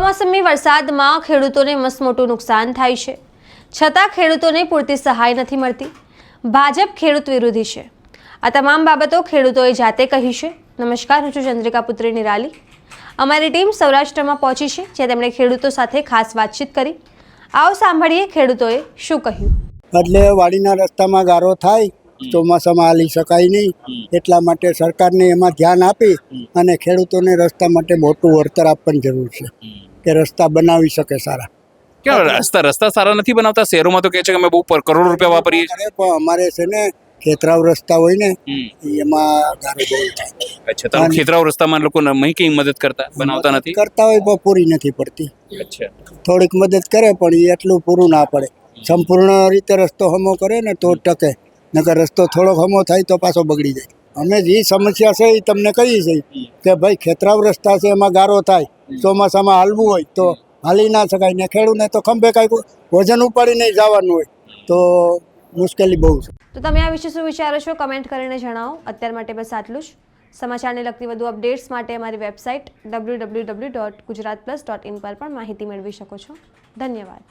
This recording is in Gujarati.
કમોસમી વરસાદમાં ખેડૂતોને મસમોટું નુકસાન થાય છે, છતાં ખેડૂતોને પૂરતી સહાય નથી મળતી. ભાજપ ખેડૂત વિરોધી છે. આ તમામ બાબતો ખેડૂતોએ જાતે કહી છે. નમસ્કાર, હું છું ચંદ્રિકા પુત્રી નિરાલી. અમારી ટીમ સૌરાષ્ટ્રમાં પહોંચી છે, જ્યાં તેમણે ખેડૂતો સાથે ખાસ વાતચીત કરી. આવો સાંભળીએ ખેડૂતોએ શું કહ્યું. એટલે વાડીના રસ્તામાં ગારો થાય, ચોમાસામાં હાલી શકાય નહીં, એટલા માટે સરકારને એમાં ધ્યાન આપી અને ખેડૂતોને રસ્તા માટે મોટું વળતર આપવાની જરૂર છે કે રસ્તા બનાવી શકે સારા. કેમ રસ્તા સારા નથી બનાવતા? શહેરોમાં તો કહે છે કે અમે બહુ કરોડો રૂપિયા વાપરીએ છીએ, પણ અમારે છે ને ખેતરાવ રસ્તા હોય ને એમાં ગારો બહુ થાય. અચ્છા, તો ખેતરાવ રસ્તામાં લોકો કઈ મદદ બનાવતા નથી? કરતા હોય પણ પૂરી નથી પડતી. અચ્છા, થોડીક મદદ કરે પણ એ એટલું પૂરું ના પડે. સંપૂર્ણ રીતે રસ્તો હમો કરે ને તો ટકે, નકર રસ્તો થોડોક હમો થાય તો પાછો બગડી જાય. અમે જે સમસ્યા છે એ તમને કહી છે કે ભાઈ ખેતરાવ રસ્તા છે એમાં ગારો થાય, ચોમાસામાં હાલવું હોય તો હાલી ના શકાય ને ખેડૂતને તો ખંભે કાંઈ વજન ઉપાડીને જવાનું હોય તો મુશ્કેલી બહુ છે. તો તમે આ વિશે શું વિચારો છો? કમેન્ટ કરીને જણાવો. અત્યાર માટે બસ આટલું જ. સમાચારને લગતી વધુ અપડેટ્સ માટે અમારી વેબસાઇટ www.gujaratplus.in પર પણ માહિતી મેળવી શકો છો. ધન્યવાદ.